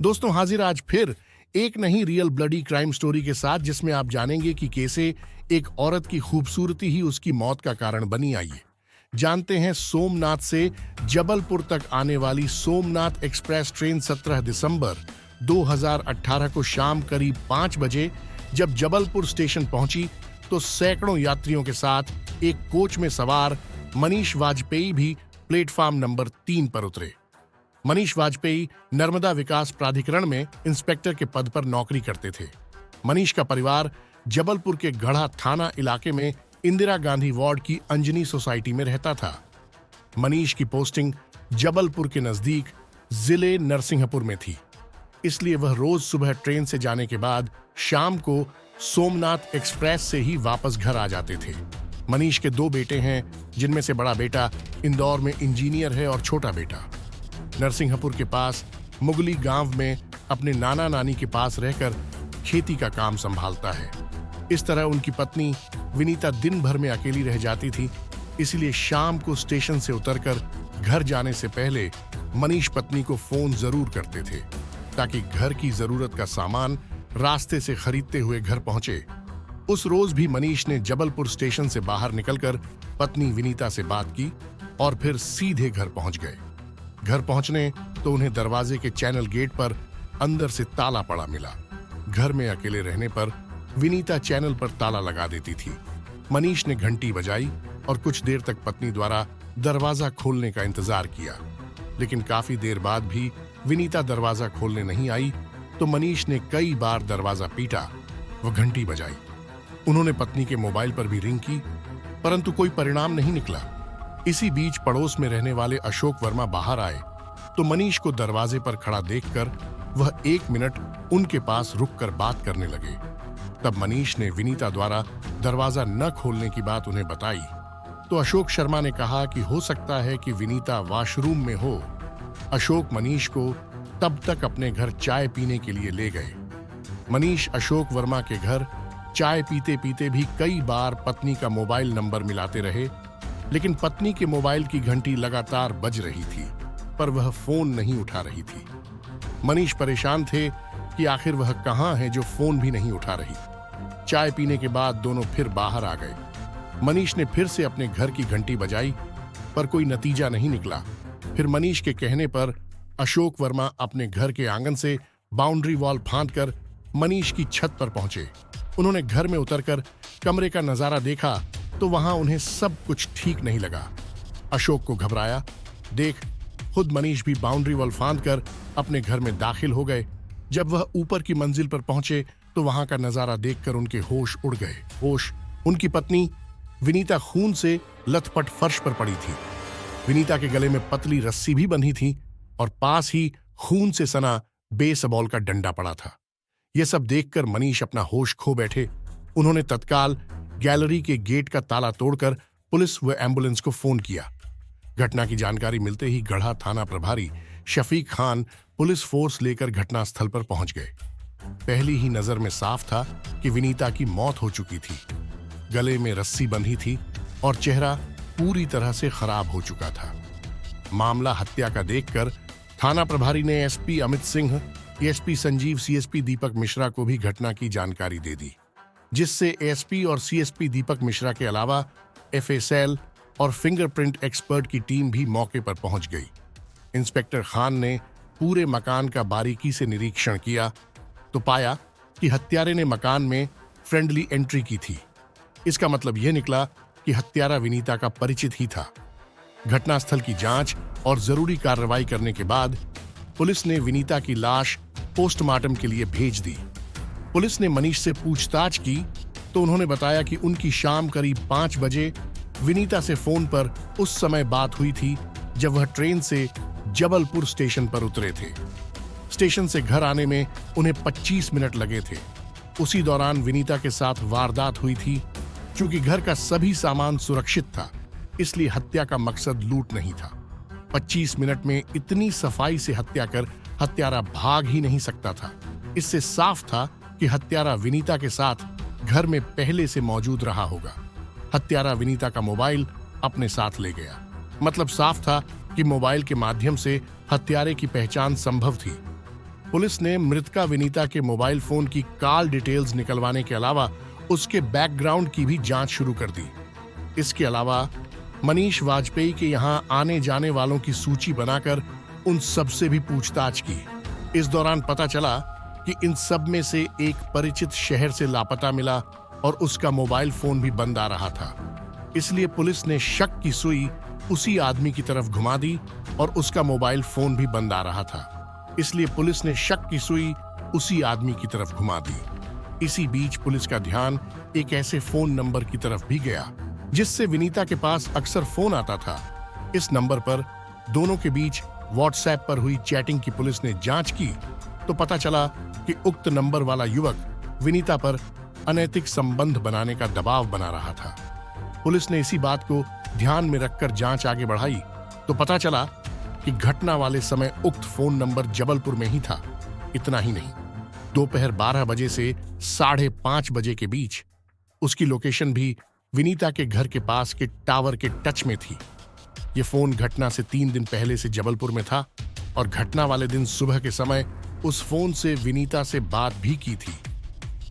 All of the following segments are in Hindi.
दोस्तों हाजिर आज फिर एक नहीं रियल ब्लडी क्राइम स्टोरी के साथ, जिसमें आप जानेंगे कि कैसे एक औरत की खूबसूरती ही उसकी मौत का कारण बनी। आइए जानते हैं सोमनाथ से जबलपुर तक आने वाली सोमनाथ एक्सप्रेस ट्रेन 17 दिसंबर 2018 को शाम करीब 5 बजे जब जबलपुर स्टेशन पहुंची तो सैकड़ों यात्रियों के साथ एक कोच में सवार मनीष वाजपेयी भी प्लेटफॉर्म नंबर 3 पर उतरे। मनीष वाजपेयी नर्मदा विकास प्राधिकरण में इंस्पेक्टर के पद पर नौकरी करते थे। मनीष का परिवार जबलपुर के गढ़ा थाना इलाके में इंदिरा गांधी वार्ड की अंजनी सोसाइटी में रहता था। मनीष की पोस्टिंग जबलपुर के नजदीक जिले नरसिंहपुर में थी, इसलिए वह रोज सुबह ट्रेन से जाने के बाद शाम को सोमनाथ एक्सप्रेस से ही वापस घर आ जाते थे। मनीष के 2 बेटे हैं, जिनमें से बड़ा बेटा इंदौर में इंजीनियर है और छोटा बेटा नरसिंहपुर के पास मुगली गांव में अपने नाना नानी के पास रहकर खेती का काम संभालता है। इस तरह उनकी पत्नी विनीता दिन भर में अकेली रह जाती थी, इसलिए शाम को स्टेशन से उतरकर घर जाने से पहले मनीष पत्नी को फोन जरूर करते थे ताकि घर की जरूरत का सामान रास्ते से खरीदते हुए घर पहुंचे। उस रोज भी मनीष ने जबलपुर स्टेशन से बाहर निकलकर पत्नी विनीता से बात की और फिर सीधे घर पहुंच गए। घर पहुंचने तो उन्हें दरवाजे के चैनल गेट पर अंदर से ताला पड़ा मिला। घर में अकेले रहने पर विनीता चैनल पर ताला लगा देती थी। मनीष ने घंटी बजाई और कुछ देर तक पत्नी द्वारा दरवाजा खोलने का इंतजार किया, लेकिन काफी देर बाद भी विनीता दरवाजा खोलने नहीं आई तो मनीष ने कई बार दरवाजा पीटा व घंटी बजाई। उन्होंने पत्नी के मोबाइल पर भी रिंग की, परंतु कोई परिणाम नहीं निकला। इसी बीच पड़ोस में रहने वाले अशोक वर्मा बाहर आए तो मनीष को दरवाजे पर खड़ा देखकर वह 1 मिनट उनके पास रुककर बात करने लगे। तब मनीष ने विनीता द्वारा दरवाजा न खोलने की बात उन्हें बताई तो अशोक शर्मा ने कहा कि हो सकता है कि विनीता वॉशरूम में हो। अशोक मनीष को तब तक अपने घर चाय पीने के लिए ले गए। मनीष अशोक वर्मा के घर चाय पीते पीते भी कई बार पत्नी का मोबाइल नंबर मिलाते रहे, लेकिन पत्नी के मोबाइल की घंटी लगातार बज रही थी पर वह फोन नहीं उठा रही थी। मनीष परेशान थे कि आखिर वह कहां है जो फोन भी नहीं उठा रही। चाय पीने के बाद दोनों फिर बाहर आ गए। मनीष ने फिर से अपने घर की घंटी बजाई पर कोई नतीजा नहीं निकला। फिर मनीष के कहने पर अशोक वर्मा अपने घर के आंगन से बाउंड्री वॉल फांदकर मनीष की छत पर पहुंचे। उन्होंने घर में उतरकर कमरे का नजारा देखा तो वहां उन्हें सब कुछ ठीक नहीं लगा। अशोक को घबराया देख खुद मनीष भी बाउंड्री वॉल फांदकर अपने घर में दाखिल हो गए। जब वह ऊपर की मंजिल पर पहुंचे तो वहां का नजारा देखकर उनके होश उड़ गए। उनकी पत्नी विनीता खून से लथपथ फर्श पर पड़ी थी। विनीता के गले में पतली रस्सी भी बंधी थी और पास ही खून से सना बेसबॉल का डंडा पड़ा था। यह सब देखकर मनीष अपना होश खो बैठे। उन्होंने तत्काल गैलरी के गेट का ताला तोड़कर पुलिस व एम्बुलेंस को फोन किया। घटना की जानकारी मिलते ही गढ़ा थाना प्रभारी शफीक खान पुलिस फोर्स लेकर घटनास्थल पर पहुंच गए। पहली ही नजर में साफ था कि विनीता की मौत हो चुकी थी। गले में रस्सी बंधी थी और चेहरा पूरी तरह से खराब हो चुका था। मामला हत्या का देखकर थाना प्रभारी ने SP Amit Singh, SP Sanjeev, CSP Deepak Mishra को भी घटना की जानकारी दे दी, जिससे एसपी और सीएसपी दीपक मिश्रा के अलावा एफएसएल और फिंगरप्रिंट एक्सपर्ट की टीम भी मौके पर पहुंच गई। इंस्पेक्टर खान ने पूरे मकान का बारीकी से निरीक्षण किया तो पाया कि हत्यारे ने मकान में फ्रेंडली एंट्री की थी। इसका मतलब यह निकला कि हत्यारा विनीता का परिचित ही था। घटनास्थल की जांच और जरूरी कार्रवाई करने के बाद पुलिस ने विनीता की लाश पोस्टमार्टम के लिए भेज दी। पुलिस ने मनीष से पूछताछ की तो उन्होंने बताया कि उनकी शाम करीब 5 बजे विनीता से फोन पर उस समय बात हुई थी जब वह ट्रेन से जबलपुर स्टेशन पर उतरे थे। स्टेशन से घर आने में उन्हें 25 मिनट लगे थे। उसी दौरान विनीता के साथ वारदात हुई थी। चूंकि घर का सभी सामान सुरक्षित था, इसलिए हत्या का मकसद लूट नहीं था। 25 मिनट में इतनी सफाई से हत्या कर हत्यारा भाग ही नहीं सकता था। इससे साफ था कि हत्यारा विनीता के साथ घर में पहले से मौजूद रहा होगा। हत्यारा विनीता का मोबाइल अपने साथ ले गया। मतलब साफ था कि मोबाइल के माध्यम से हत्यारे की पहचान संभव थी। पुलिस ने मृतका विनीता के मोबाइल फोन की कॉल डिटेल्स निकलवाने के अलावा उसके बैकग्राउंड की भी जांच शुरू कर दी। इसके अलावा मनीष वाजपेयी के यहां आने जाने वालों की सूची बनाकर उन सब से भी पूछताछ की। इस दौरान पता चला कि इन सब में से एक परिचित शहर से लापता मिला और उसका मोबाइल फोन भी बंद आ रहा था। इसलिए पुलिस ने शक की सुई उसी आदमी की तरफ घुमा दी और उसका मोबाइल फोन भी बंद आ रहा था। इसलिए पुलिस ने शक की सुई उसी आदमी की तरफ घुमा दी। इसी बीच पुलिस का ध्यान एक ऐसे फोन नंबर की तरफ भी गया जिससे विनीता के पास अक्सर फोन आता था। इस नंबर पर दोनों के बीच व्हाट्सएप पर हुई चैटिंग की पुलिस ने जांच की तो पता चला कि उक्त नंबर वाला युवक विनीता पर अनैतिक संबंध बनाने का दबाव बना रहा था। पुलिस ने इसी बात को ध्यान में रखकर जांच आगे बढ़ाई तो पता चला कि घटना वाले समय उक्त फोन नंबर जबलपुर में ही था। इतना ही नहीं, दोपहर 12 बजे से 5:30 बजे के बीच उसकी लोकेशन भी विनीता के घर के पास के टावर के टच में थी। ये फोन घटना से 3 दिन पहले से जबलपुर में था और घटना वाले दिन सुबह के समय उस फोन से विनीता से बात भी की थी।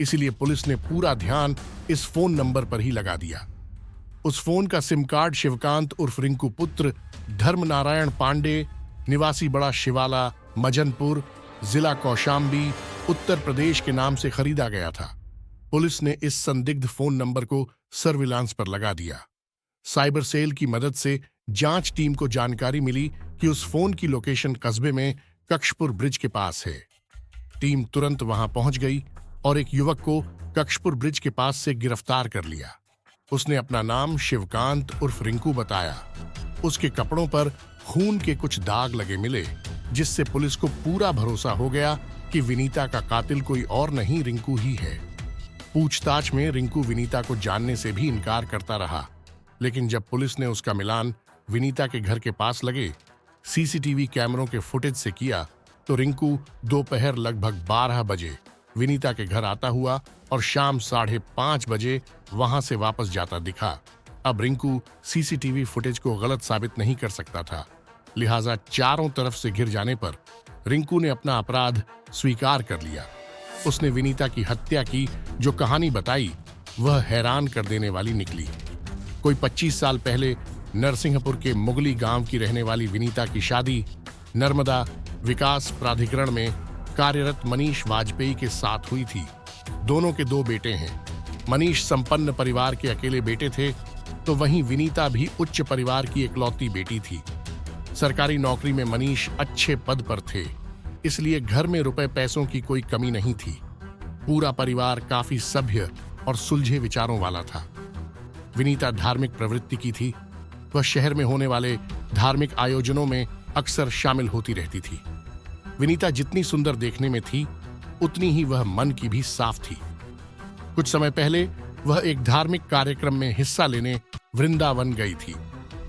इसलिए पुलिस ने पूरा ध्यान इस फोन नंबर पर ही लगा दिया। उस फोन का सिम कार्ड शिवकांत उर्फ रिंकू पुत्र धर्मनारायण पांडे, निवासी बड़ा शिवाला, मजनपुर, जिला कौशाम्बी, उत्तर प्रदेश के नाम से खरीदा गया था। पुलिस ने इस संदिग्ध फोन नंबर को सर्विलांस पर लगा दिया। साइबर सेल की मदद से जांच टीम को जानकारी मिली कि उस फोन की लोकेशन कस्बे में कक्षपुर ब्रिज के पास है। टीम तुरंत वहां पहुंच गई और एक युवक को कक्षपुर ब्रिज के पास से गिरफ्तार कर लिया। उसने अपना नाम शिवकांत उर्फ रिंकू बताया। उसके कपड़ों पर खून के कुछ दाग लगे मिले, जिससे पुलिस को पूरा भरोसा हो गया कि विनीता का कातिल कोई और नहीं, रिंकू ही है। पूछताछ में रिंकू विनीता को जानने से भी इनकार करता रहा, लेकिन जब पुलिस ने उसका मिलान विनीता के घर के पास लगे सीसीटीवी कैमरों के फुटेज से किया तो रिंकू दोपहर लगभग 12 बजे विनीता के घर आता हुआ और शाम 5:30 बजे वहां से वापस जाता दिखा। अब रिंकू सीसीटीवी फुटेज को गलत साबित नहीं कर सकता था, लिहाजा चारों तरफ से घिर जाने पर रिंकू ने अपना अपराध स्वीकार कर लिया। उसने विनीता की हत्या की जो कहानी बताई वह हैरान कर देने वाली निकली। कोई 25 साल पहले नरसिंहपुर के मुगली गांव की रहने वाली विनीता की शादी नर्मदा विकास प्राधिकरण में कार्यरत मनीष वाजपेयी के साथ हुई थी। दोनों के 2 बेटे हैं। मनीष संपन्न परिवार के अकेले बेटे थे तो वहीं विनीता भी उच्च परिवार की इकलौती बेटी थी। सरकारी नौकरी में मनीष अच्छे पद पर थे, इसलिए घर में रुपए पैसों की कोई कमी नहीं थी। पूरा परिवार काफी सभ्य और सुलझे विचारों वाला था। विनीता धार्मिक प्रवृत्ति की थी। वह शहर में होने वाले धार्मिक आयोजनों में अक्सर शामिल होती रहती थी। विनीता जितनी सुंदर देखने में थी उतनी ही वह मन की भी साफ थी। कुछ समय पहले वह एक धार्मिक कार्यक्रम में हिस्सा लेने वृंदावन गई थी।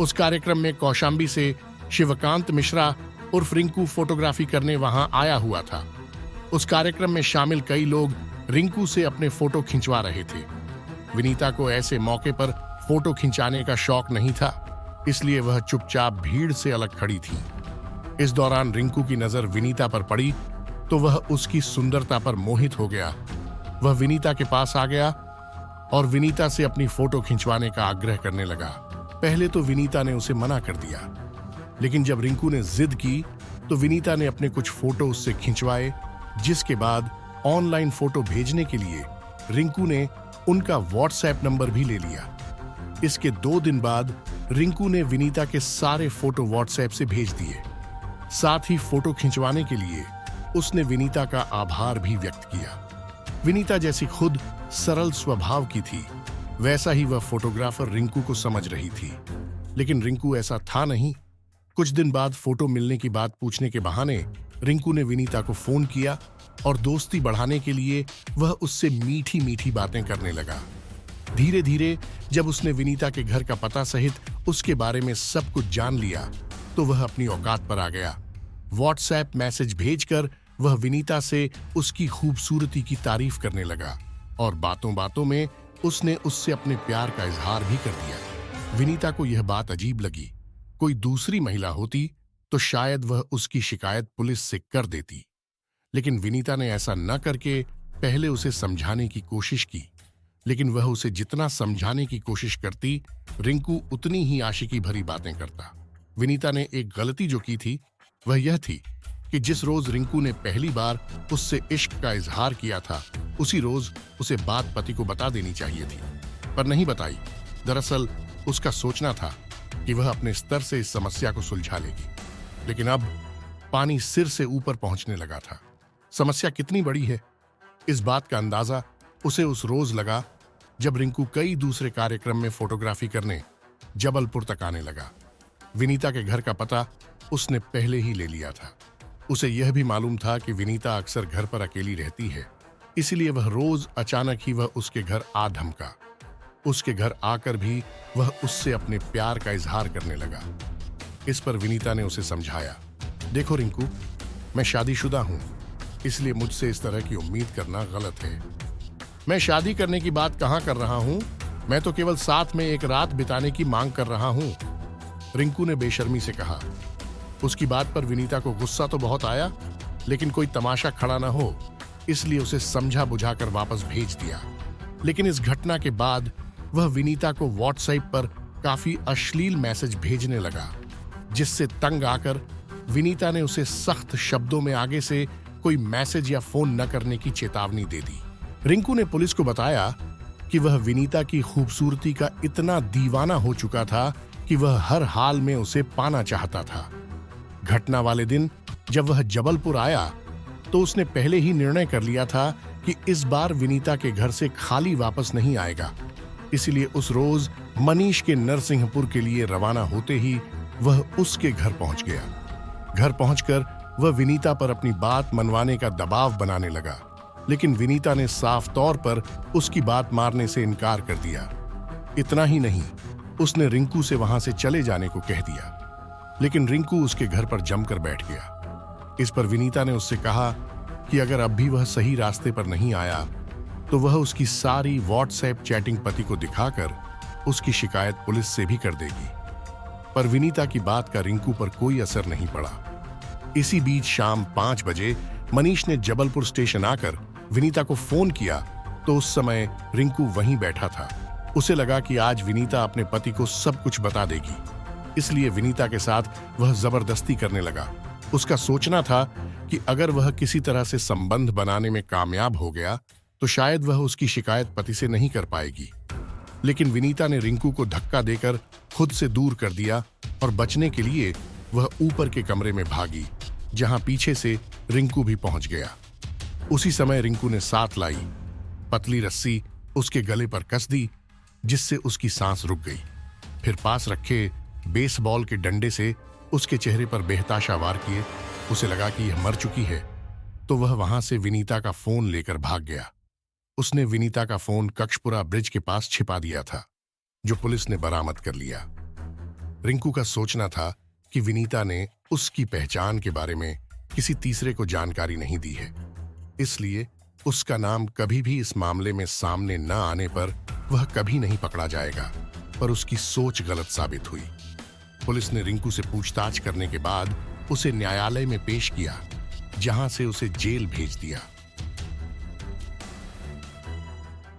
उस कार्यक्रम में कौशाम्बी से शिवकांत मिश्रा उर्फ रिंकू फोटोग्राफी करने वहां आया हुआ था। उस कार्यक्रम में शामिल कई लोग रिंकू से अपने फोटो खिंचवा रहे थे। विनीता को ऐसे मौके पर फोटो खिंचाने का शौक नहीं था, इसलिए वह चुपचाप भीड़ से अलग खड़ी थी। इस दौरान रिंकू की नजर विनीता पर पड़ी तो वह उसकी सुंदरता पर मोहित हो गया। वह विनीता के पास आ गया और विनीता से अपनी फोटो खिंचवाने का आग्रह करने लगा। पहले तो विनीता ने उसे मना कर दिया, लेकिन जब रिंकू ने जिद की तो विनीता ने अपने कुछ फोटो उससे खिंचवाए, जिसके बाद ऑनलाइन फोटो भेजने के लिए रिंकू ने उनका व्हाट्सएप नंबर भी ले लिया। इसके 2 दिन बाद रिंकू ने विनीता के सारे फोटो व्हाट्सएप से भेज दिए। साथ ही फोटो खिंचवाने के लिए उसने विनीता का आभार भी व्यक्त किया। विनीता जैसी खुद सरल स्वभाव की थी, वैसा ही वह फोटोग्राफर रिंकू को समझ रही थी, लेकिन रिंकू ऐसा था नहीं। कुछ दिन बाद फोटो मिलने की बात पूछने के बहाने रिंकू ने विनीता को फोन किया और दोस्ती बढ़ाने के लिए वह उससे मीठी मीठी बातें करने लगा। धीरे धीरे जब उसने विनीता के घर का पता सहित उसके बारे में सब कुछ जान लिया तो वह अपनी औकात पर आ गया। व्हाट्सएप मैसेज भेजकर वह विनीता से उसकी खूबसूरती की तारीफ करने लगा और बातों बातों में उसने उससे अपने प्यार का इजहार भी कर दिया। विनीता को यह बात अजीब लगी। कोई दूसरी महिला होती तो शायद वह उसकी शिकायत पुलिस से कर देती, लेकिन विनीता ने ऐसा न करके पहले उसे समझाने की कोशिश की। लेकिन वह उसे जितना समझाने की कोशिश करती, रिंकू उतनी ही आशिकी भरी बातें करता। विनीता ने एक गलती जो की थी वह यह थी कि जिस रोज रिंकू ने पहली बार उससे इश्क का इजहार किया था, उसी रोज उसे बात पति को बता देनी चाहिए थी, पर नहीं बताई। दरअसल उसका सोचना था कि वह अपने स्तर से इस समस्या को सुलझा लेगी, लेकिन अब पानी सिर से ऊपर पहुंचने लगा था। समस्या कितनी बड़ी है, इस बात का अंदाजा उसे उस रोज लगा जब रिंकू कई दूसरे कार्यक्रम में फोटोग्राफी करने जबलपुर तक आने लगा। विनीता के घर का पता उसने पहले ही ले लिया था। उसे यह भी मालूम था कि विनीता अक्सर घर पर अकेली रहती है, इसलिए वह रोज अचानक ही वह उसके घर आ धमका। उसके घर आकर भी वह उससे अपने प्यार का इजहार करने लगा। इस पर विनीता ने उसे समझाया, देखो रिंकू, मैं शादीशुदा हूं, इसलिए मुझसे इस तरह की उम्मीद करना गलत है। मैं शादी करने की बात कहां कर रहा हूं, मैं तो केवल साथ में एक रात बिताने की मांग कर रहा हूं, रिंकू ने बेशर्मी से कहा। उसकी बात पर विनीता को गुस्सा तो बहुत आया, लेकिन कोई तमाशा खड़ा न हो, इसलिए उसे समझा बुझाकर वापस भेज दिया। लेकिन इस घटना के बाद वह विनीता को व्हाट्सएप पर काफी अश्लील मैसेज भेजने लगा, जिससे तंग आकर विनीता ने उसे सख्त शब्दों में आगे से कोई मैसेज या फोन न करने की चेतावनी दे दी। रिंकू ने पुलिस को बताया कि वह विनीता की खूबसूरती का इतना दीवाना हो चुका था कि वह हर हाल में उसे पाना चाहता था। घटना वाले दिन जब वह जबलपुर आया तो उसने पहले ही निर्णय कर लिया था कि इस बार विनीता के घर से खाली वापस नहीं आएगा। इसलिए उस रोज मनीष के नरसिंहपुर के लिए रवाना होते ही वह उसके घर पहुंच गया। घर पहुंचकर वह विनीता पर अपनी बात मनवाने का दबाव बनाने लगा, लेकिन विनीता ने साफ तौर पर उसकी बात मानने से इनकार कर दिया। इतना ही नहीं, उसने रिंकू से वहां से चले जाने को कह दिया, लेकिन रिंकू उसके घर पर जमकर बैठ गया। इस पर विनीता ने उससे कहा कि अगर अब भी वह सही रास्ते पर नहीं आया तो वह उसकी सारी व्हाट्सएप चैटिंग पति को दिखाकर उसकी शिकायत पुलिस से भी कर देगी। पर विनीता की बात का रिंकू पर कोई असर नहीं पड़ा। इसी बीच शाम 5 बजे मनीष ने जबलपुर स्टेशन आकर विनीता को फोन किया तो उस समय रिंकू वहीं बैठा था। उसे लगा कि आज विनीता अपने पति को सब कुछ बता देगी, इसलिए विनीता के साथ वह जबरदस्ती करने लगा। उसका सोचना था कि अगर वह किसी तरह से संबंध बनाने में कामयाब हो गया तो शायद वह उसकी शिकायत पति से नहीं कर पाएगी। लेकिन विनीता ने रिंकू को धक्का देकर खुद से दूर कर दिया और बचने के लिए वह ऊपर के कमरे में भागी, जहां पीछे से रिंकू भी पहुंच गया। उसी समय रिंकू ने साथ लाई पतली रस्सी उसके गले पर कस दी, जिससे उसकी सांस रुक गई। फिर पास रखे बेसबॉल के डंडे से उसके चेहरे पर बेहताशा वार किए। उसे लगा कि यह मर चुकी है, तो वह वहां से विनीता का फोन लेकर भाग गया। उसने विनीता का फोन कक्षपुरा ब्रिज के पास छिपा दिया था, जो पुलिस ने बरामद कर लिया। रिंकू का सोचना था कि विनीता ने उसकी पहचान के बारे में किसी तीसरे को जानकारी नहीं दी है, इसलिए उसका नाम कभी भी इस मामले में सामने न आने पर वह कभी नहीं पकड़ा जाएगा। पर उसकी सोच गलत साबित हुई। पुलिस ने रिंकू से पूछताछ करने के बाद उसे न्यायालय में पेश किया, जहां से उसे जेल भेज दिया।